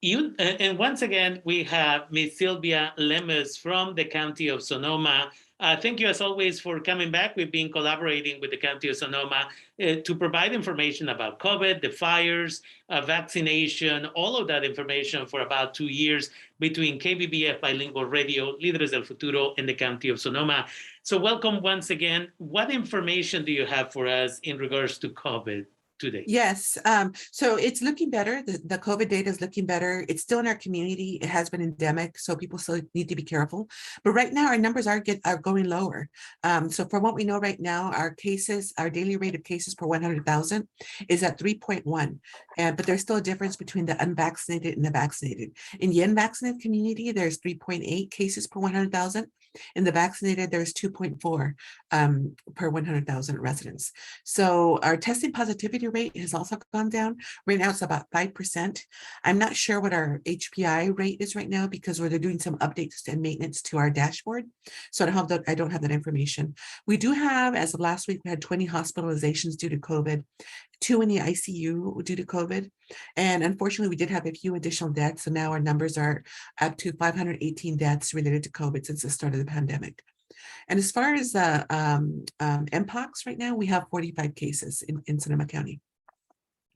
And once again, we have Ms. Sylvia Lemus from the County of Sonoma. Thank you, as always, for coming back. We've been collaborating with the County of Sonoma to provide information about COVID, the fires, vaccination, all of that information for about 2 years between KBBF Bilingual Radio, Líderes del Futuro, and the County of Sonoma. So welcome once again. What information do you have for us in regards to COVID today? Yes, so it's looking better. The COVID data is looking better. It's still in our community. It has been endemic, so people still need to be careful. But right now, our numbers are going lower. So from what we know right now, our daily rate of cases per 100,000 is at 3.1. But there's still a difference between the unvaccinated and the vaccinated. In the unvaccinated community, there's 3.8 cases per 100,000. In the vaccinated, there's 2.4 per 100,000 residents. So our testing positivity rate has also gone down. Right now, it's about 5%. I'm not sure what our HPI rate is right now because they're doing some updates and maintenance to our dashboard. So I don't have that information. We do have, as of last week, we had 20 hospitalizations due to COVID, 2 in the ICU due to COVID. And unfortunately, we did have a few additional deaths. So now our numbers are up to 518 deaths related to COVID since the start of the pandemic. And as far as Mpox right now, we have 45 cases in Sonoma County.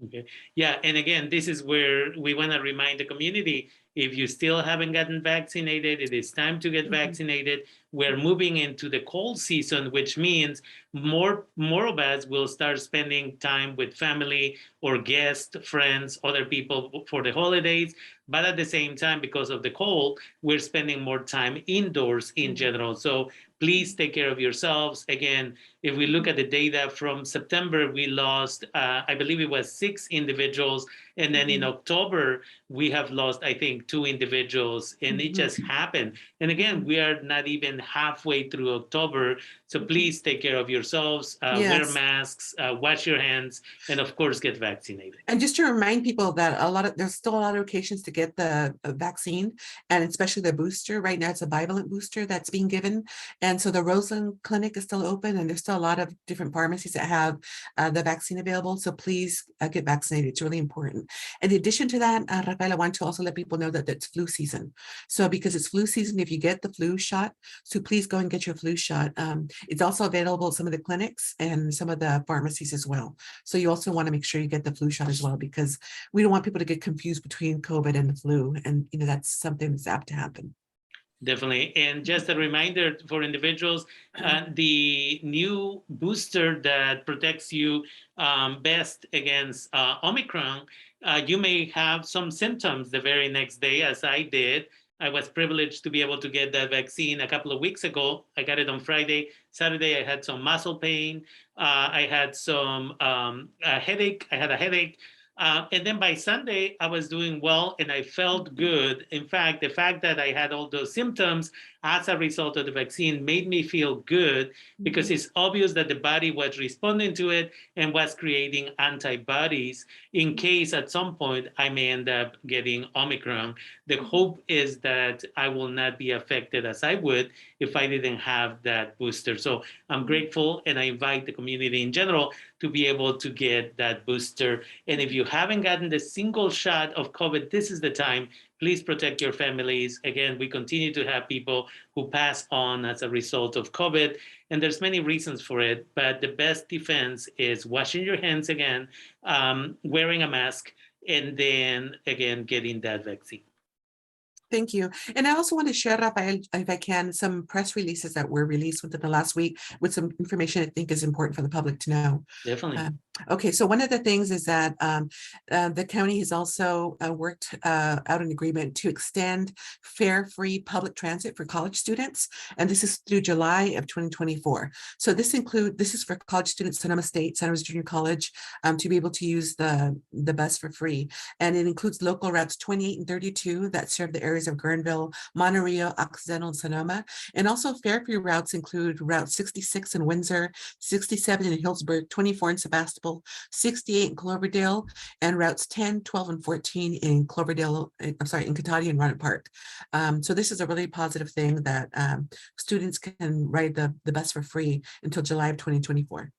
Okay. Yeah. And again, this is where we want to remind the community, if you still haven't gotten vaccinated, it is time to get vaccinated. We're moving into the cold season, which means more of us will start spending time with family or guests, friends, other people for the holidays. But at the same time, because of the cold, we're spending more time indoors in general. So please take care of yourselves. Again, if we look at the data from September, we lost, I believe it was 6 individuals. And then in October, we have lost, I think, 2 individuals. And it just happened. And again, we are not even halfway through October. So please take care of yourselves, wear masks, wash your hands, and of course, get vaccinated. And just to remind people that there's still a lot of occasions to get the vaccine, and especially the booster. Right now, it's a bivalent booster that's being given. And so the Roseland Clinic is still open, and there's still a lot of different pharmacies that have the vaccine available. So please get vaccinated. It's really important. In addition to that, Rafael, I want to also let people know that it's flu season. So because it's flu season, if you get the flu shot, so please go and get your flu shot. It's also available at some of the clinics and some of the pharmacies as well. So you also want to make sure you get the flu shot as well, because we don't want people to get confused between COVID and the flu. And that's something that's apt to happen. Definitely. And just a reminder for individuals, the new booster that protects you best against Omicron, you may have some symptoms the very next day, as I did. I was privileged to be able to get that vaccine a couple of weeks ago. I got it on Friday. Saturday, I had some muscle pain. I had some headache. I had a headache. And then by Sunday, I was doing well and I felt good. In fact, the fact that I had all those symptoms as a result of the vaccine made me feel good, because it's obvious that the body was responding to it and was creating antibodies in case at some point I may end up getting Omicron. The hope is that I will not be affected as I would if I didn't have that booster. So I'm grateful, and I invite the community in general to be able to get that booster. And if you haven't gotten the single shot of COVID, this is the time. Please protect your families. Again, we continue to have people who pass on as a result of COVID, and there's many reasons for it, but the best defense is washing your hands again, wearing a mask, and then, again, getting that vaccine. Thank you. And I also want to share, Rafael, if I can, some press releases that were released within the last week with some information I think is important for the public to know. Definitely. Okay, so one of the things is that the county has also worked out an agreement to extend fare-free public transit for college students, and this is through July of 2024. So this is for college students, Sonoma State, Santa Rosa Junior College, to be able to use the bus for free, and it includes local routes 28 and 32 that serve the areas of Guerneville, Monterey, Occidental, and Sonoma, and also fare-free routes include Route 66 in Windsor, 67 in Hillsburg, 24 in Sebastopol, 68 in Cloverdale, and routes 10, 12, and 14 in Cloverdale, in Cotati and Roanoke Park. So this is a really positive thing that students can ride the bus for free until July of 2024.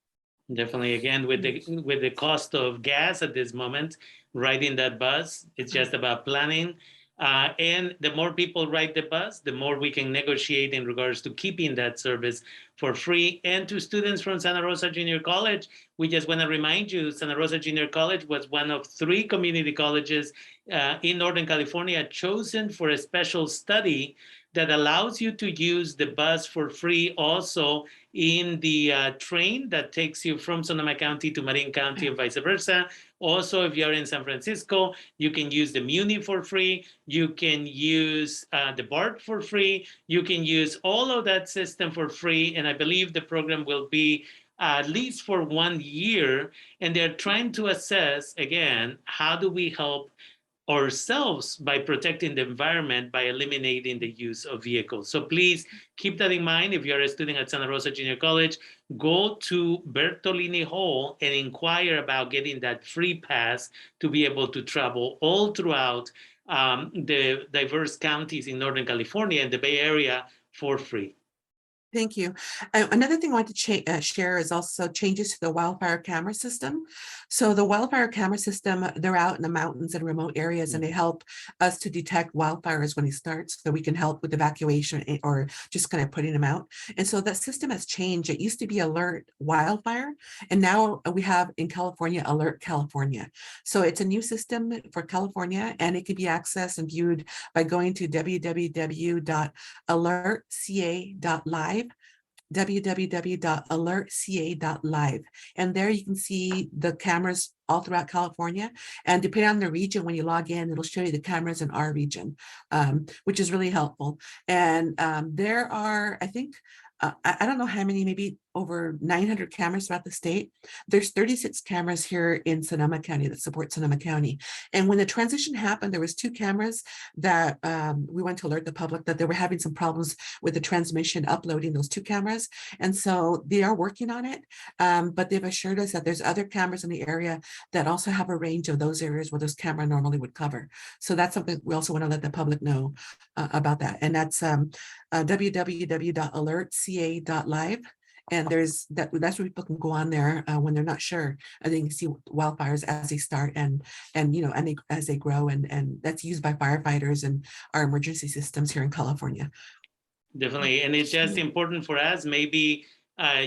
Definitely, again, with the cost of gas at this moment, riding that bus, it's just about planning. And the more people ride the bus, the more we can negotiate in regards to keeping that service for free. And to students from Santa Rosa Junior College, we just want to remind you, Santa Rosa Junior College was one of 3 community colleges in Northern California chosen for a special study that allows you to use the bus for free also in the train that takes you from Sonoma County to Marin County and vice versa. Also, if you're in San Francisco, you can use the Muni for free. You can use the BART for free. You can use all of that system for free. And I believe the program will be at least for 1 year. And they're trying to assess, again, how do we help ourselves by protecting the environment by eliminating the use of vehicles. So please keep that in mind. If you're a student at Santa Rosa Junior College, go to Bertolini Hall and inquire about getting that free pass to be able to travel all throughout the diverse counties in Northern California and the Bay Area for free. Thank you. Another thing I want to share is also changes to the wildfire camera system. So the wildfire camera system, they're out in the mountains and remote areas, and they help us to detect wildfires when it starts, so we can help with evacuation or just kind of putting them out. And so that system has changed. It used to be Alert Wildfire, and now we have in California, Alert California. So it's a new system for California, and it can be accessed and viewed by going to www.alertca.live www.alertca.live. And there you can see the cameras all throughout California. And depending on the region, when you log in, it'll show you the cameras in our region, which is really helpful. And there are, I think, I don't know how many, maybe over 900 cameras throughout the state. There's 36 cameras here in Sonoma County that support Sonoma County. And when the transition happened, there was 2 cameras that we went to alert the public that they were having some problems with the transmission uploading those 2 cameras. And so they are working on it, but they've assured us that there's other cameras in the area that also have a range of those areas where those cameras normally would cover. So that's something we also want to let the public know about that. And that's www.alertca.live. And that's where people can go on there when they're not sure. And they can see wildfires as they start and as they grow, and that's used by firefighters and our emergency systems here in California. Definitely, and it's just important for us. Maybe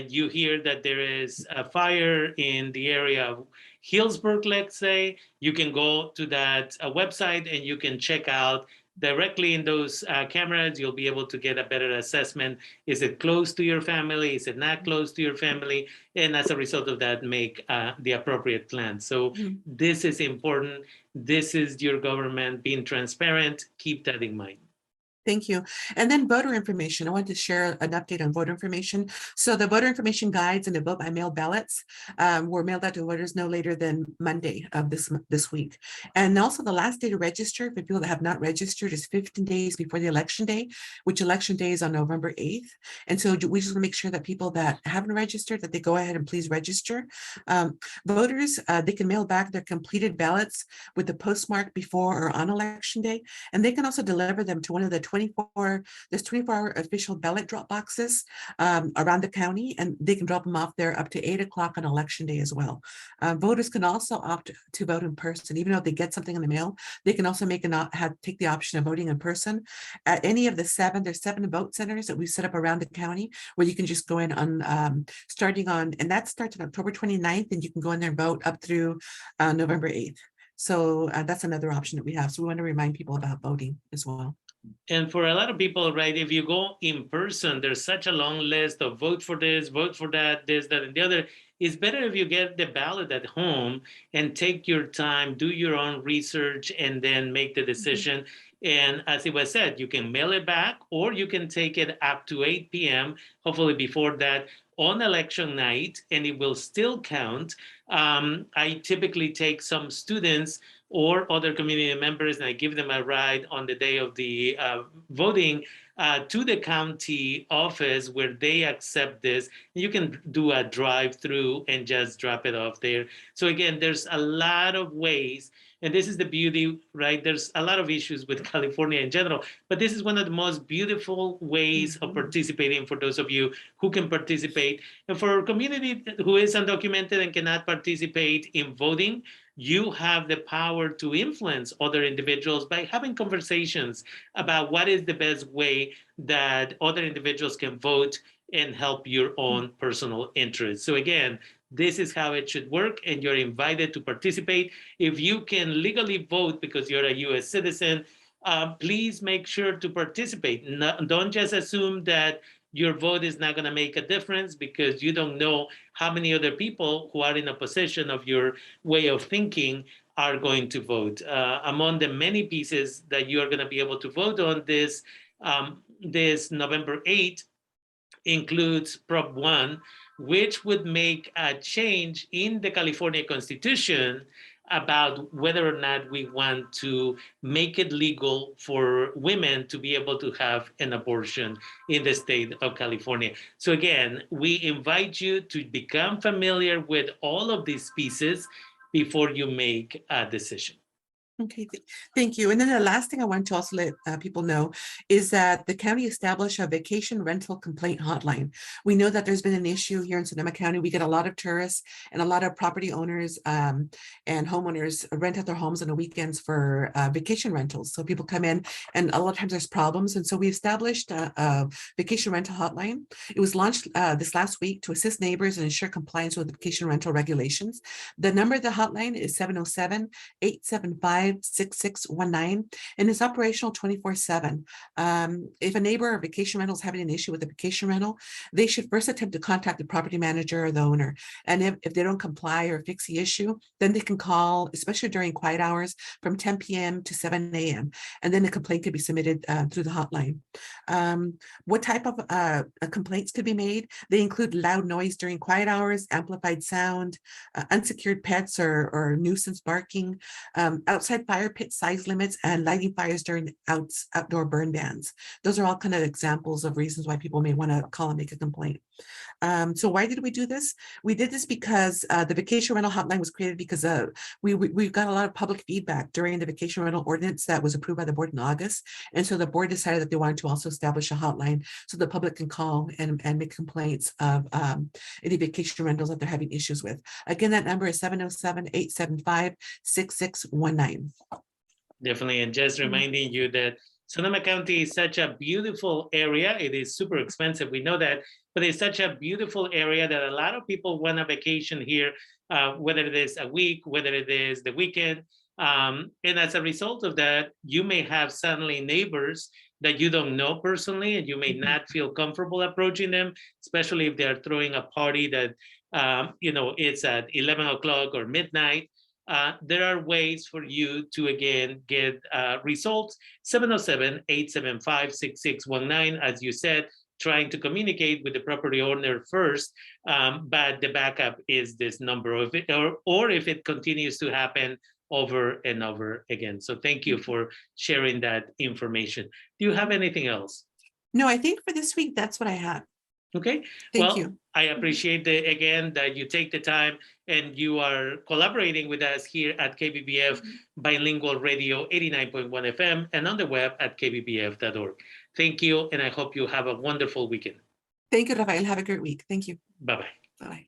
you hear that there is a fire in the area of Hillsburg, let's say. You can go to that website and you can check out directly in those cameras. You'll be able to get a better assessment. Is it close to your family? Is it not close to your family? And as a result of that, make the appropriate plan. So this is important. This is your government being transparent. Keep that in mind. Thank you. And then voter information. I wanted to share an update on voter information. So the voter information guides and the vote by mail ballots were mailed out to voters no later than Monday of this week. And also the last day to register for people that have not registered is 15 days before the election day, which election day is on November 8th. And so we just want to make sure that people that haven't registered, that they go ahead and please register. Voters, they can mail back their completed ballots with the postmark before or on election day. And they can also deliver them to one of the 24-hour official ballot drop boxes around the county, and they can drop them off there up to 8 o'clock on election day as well. Voters can also opt to vote in person. Even though they get something in the mail, they can also take the option of voting in person at any of there's 7 vote centers that we set up around the county, where you can just go in on and that starts on October 29th, and you can go in there and vote up through November 8th. So that's another option that we have. So we want to remind people about voting as well. And for a lot of people, right, if you go in person, there's such a long list of vote for this, vote for that, this, that, and the other. It's better if you get the ballot at home and take your time, do your own research, and then make the decision. And as it was said, you can mail it back, or you can take it up to 8 p.m., hopefully before that, on election night, and it will still count. I typically take some students or other community members, and I give them a ride on the day of the voting to the county office where they accept this. You can do a drive-through and just drop it off there. So again, there's a lot of ways And this is the beauty, right? There's a lot of issues with California in general, but this is one of the most beautiful ways of participating for those of you who can participate. And for our community who is undocumented and cannot participate in voting, you have the power to influence other individuals by having conversations about what is the best way that other individuals can vote and help your own personal interests. So again, this is how it should work, and you're invited to participate. If you can legally vote because you're a U.S. citizen, please make sure to participate. Don't just assume that your vote is not going to make a difference, because you don't know how many other people who are in a position of your way of thinking are going to vote. Among the many pieces that you are going to be able to vote on this November 8th includes Prop 1, which would make a change in the California Constitution about whether or not we want to make it legal for women to be able to have an abortion in the state of California. So again, we invite you to become familiar with all of these pieces before you make a decision. Okay, thank you. And then the last thing I want to also let people know is that the county established a vacation rental complaint hotline. We know that there's been an issue here in Sonoma County. We get a lot of tourists and a lot of property owners and homeowners rent out their homes on the weekends for vacation rentals. So people come in, and a lot of times there's problems. And so we established a vacation rental hotline. It was launched this last week to assist neighbors and ensure compliance with the vacation rental regulations. The number of the hotline is 707-875-6619, and it's operational 24/7. If a neighbor or vacation rental is having an issue with a vacation rental, they should first attempt to contact the property manager or the owner. And if they don't comply or fix the issue, then they can call, especially during quiet hours, from 10 p.m. to 7 a.m. And then a complaint could be submitted through the hotline. What type of complaints could be made? They include loud noise during quiet hours, amplified sound, unsecured pets or nuisance barking, outside fire pit size limits, and lighting fires during outdoor burn bans. Those are all kind of examples of reasons why people may want to call and make a complaint. So why did we do this? We did this because the vacation rental hotline was created because we got a lot of public feedback during the vacation rental ordinance that was approved by the board in August. And so the board decided that they wanted to also establish a hotline so the public can call and make complaints of any vacation rentals that they're having issues with. Again, that number is 707-875-6619. Definitely. And just reminding you that Sonoma County is such a beautiful area. It is super expensive. We know that, but it's such a beautiful area that a lot of people want a vacation here, whether it is a week, whether it is the weekend. And as a result of that, you may have suddenly neighbors that you don't know personally, and you may not feel comfortable approaching them, especially if they're throwing a party that, it's at 11 o'clock or midnight. There are ways for you to, again, get results. 707-875-6619, as you said, trying to communicate with the property owner first, but the backup is this number of it, or if it continues to happen over and over again. So thank you for sharing that information. Do you have anything else? No, I think for this week, that's what I have. Okay. Thank you. I appreciate again that you take the time and you are collaborating with us here at KBBF Bilingual Radio 89.1 FM and on the web at kbbf.org. Thank you, and I hope you have a wonderful weekend. Thank you, Rafael. Have a great week. Thank you. Bye-bye. Bye-bye.